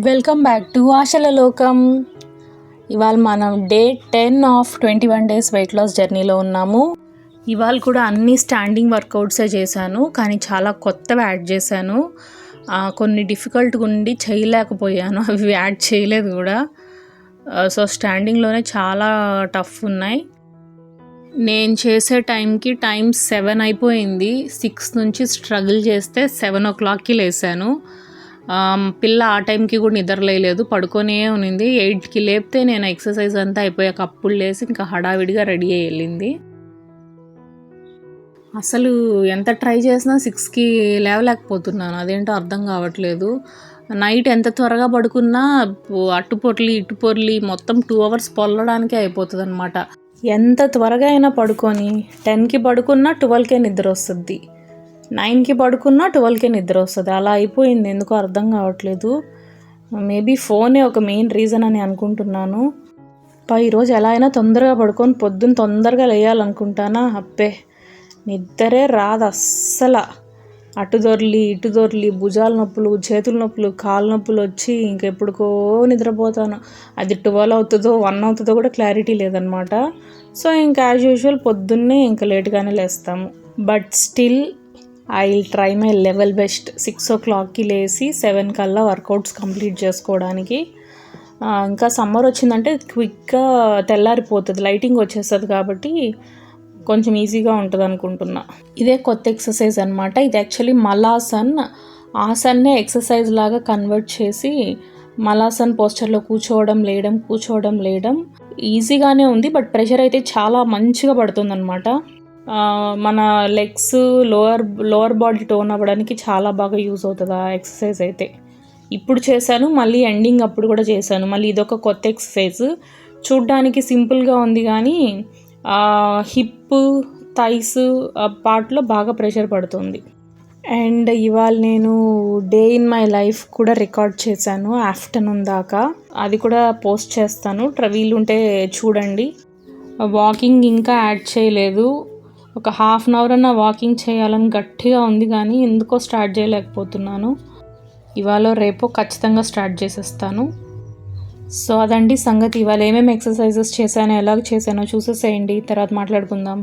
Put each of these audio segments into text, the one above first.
Welcome back to ఆశల లోకం. ఇవాళ మనం day 10 of 21 days weight loss జర్నీలో ఉన్నాము. ఇవాళ కూడా అన్ని స్టాండింగ్ వర్కౌట్సే చేశాను, కానీ చాలా కొత్తవి యాడ్ చేశాను. కొన్ని డిఫికల్ట్గా ఉండి చేయలేకపోయాను, అవి యాడ్ చేయలేదు కూడా. సో స్టాండింగ్లోనే చాలా టఫ్ ఉన్నాయి. నేను చేసే టైంకి 7 అయిపోయింది. 6 నుంచి స్ట్రగుల్ చేస్తే 7 o'clockకి లేసాను. పిల్ల ఆ టైంకి కూడా నిద్రలేదు, పడుకొనే ఉన్నింది. 8కి లేపితే నేను ఎక్సర్సైజ్ అంతా అయిపోయాక అప్పుడు లేసి ఇంకా హడావిడిగా రెడీ అయ్యి వెళ్ళింది. అసలు ఎంత ట్రై చేసినా 6కి లేవలేకపోతున్నాను, అదేంటో అర్థం కావట్లేదు. నైట్ ఎంత త్వరగా పడుకున్నా అటు పొర్లి ఇటు పొర్లి మొత్తం 2 hours పొల్లడానికే అయిపోతుంది అనమాట. ఎంత త్వరగా అయినా పడుకొని 10కి పడుకున్నా 12కే నిద్ర వస్తుంది, 9కి పడుకున్నా 12కే నిద్ర వస్తుంది. అలా అయిపోయింది, ఎందుకో అర్థం కావట్లేదు. మేబీ ఫోనే ఒక మెయిన్ రీజన్ అని అనుకుంటున్నాను. ఈరోజు ఎలా అయినా తొందరగా పడుకొని పొద్దున్న తొందరగా లేయాలనుకుంటానా, అప్పే నిద్రే రాదు అస్సలు. అటు దొర్లి ఇటు దొర్లి భుజాల నొప్పులు, చేతుల నొప్పులు, కాళ్ళ నొప్పులు వచ్చి ఇంకెప్పుడుకో నిద్రపోతాను. అది 12 అవుతుందో 1 అవుతుందో కూడా క్లారిటీ లేదనమాట. సో ఇంకా యాజ్ యూజువల్ పొద్దున్నే ఇంకా లేట్గానే లేస్తాము. But still I will try my level best. 6 o'clockకి లేసి 7 కల్లా వర్కౌట్స్ కంప్లీట్ చేసుకోవడానికి. ఇంకా సమ్మర్ వచ్చిందంటే క్విక్గా తెల్లారిపోతుంది, లైటింగ్ వచ్చేస్తుంది కాబట్టి కొంచెం ఈజీగా ఉంటుంది అనుకుంటున్నా. ఇదే కొత్త ఎక్సర్సైజ్ అనమాట. ఇది యాక్చువల్లీ మలాసన్. ఆసన్నే ఎక్సర్సైజ్ లాగా కన్వర్ట్ చేసి మలాసన్ పోస్చర్లో కూర్చోవడం లేయడం ఈజీగానే ఉంది. బట్ ప్రెషర్ అయితే చాలా మంచిగా పడుతుంది అనమాట. మన లెగ్స్ లోవర్ బాడీ టోన్ అవ్వడానికి చాలా బాగా యూజ్ అవుతుంది ఆ ఎక్సర్సైజ్ అయితే. ఇప్పుడు చేశాను, మళ్ళీ ఎండింగ్ అప్పుడు కూడా చేశాను. మళ్ళీ ఇదొక కొత్త ఎక్సర్సైజ్. చూడ్డానికి సింపుల్గా ఉంది కానీ హిప్ థైస్ పార్ట్లో బాగా ప్రెషర్ పడుతుంది. అండ్ ఇవాళ నేను డే ఇన్ మై లైఫ్ కూడా రికార్డ్ చేశాను ఆఫ్టర్నూన్ దాకా. అది కూడా పోస్ట్ చేస్తాను, వీలుంటే చూడండి. వాకింగ్ ఇంకా యాడ్ చేయలేదు. ఒక ½ hour అన్న వాకింగ్ చేయాలని గట్టిగా ఉంది, కానీ ఎందుకో స్టార్ట్ చేయలేకపోతున్నాను. ఇవాళ రేపో ఖచ్చితంగా స్టార్ట్ చేసేస్తాను. సో అదండి సంగతి. ఇవాళ ఏమేమి ఎక్సర్సైజెస్ చేశానో ఎలాగ చేశానో చూసేసేయండి, తర్వాత మాట్లాడుకుందాం.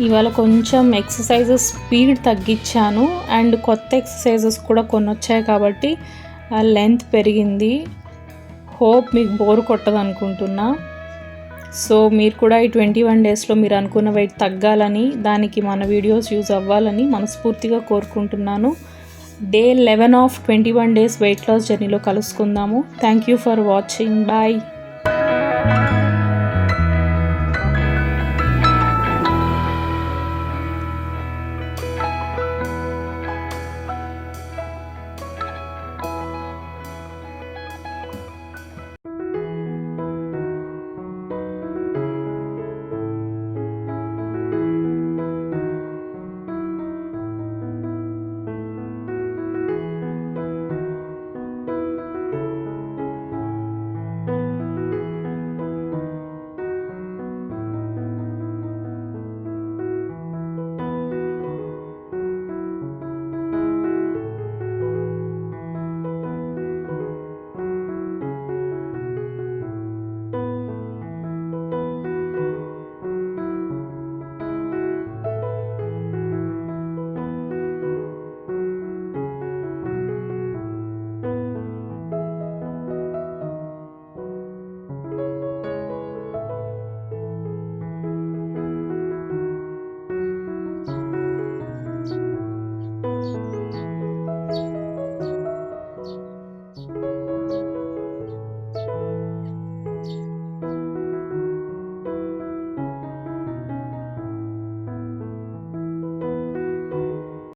ఇవాళ కొంచెం ఎక్సర్సైజెస్ స్పీడ్ తగ్గించాను, అండ్ కొత్త ఎక్సర్సైజెస్ కూడా కొన్ని వచ్చాయి కాబట్టి లెంత్ పెరిగింది. హోప్ మీకు బోర్ కొట్టదు అనుకుంటున్నా. సో మీరు కూడా ఈ 21 డేస్లో మీరు అనుకున్న వెయిట్ తగ్గాలని, దానికి మన వీడియోస్ యూజ్ అవ్వాలని మనస్ఫూర్తిగా కోరుకుంటున్నాను. Day 11 of 21 days weight loss జర్నీలో కలుసుకుందాము. Thank you for watching. Bye.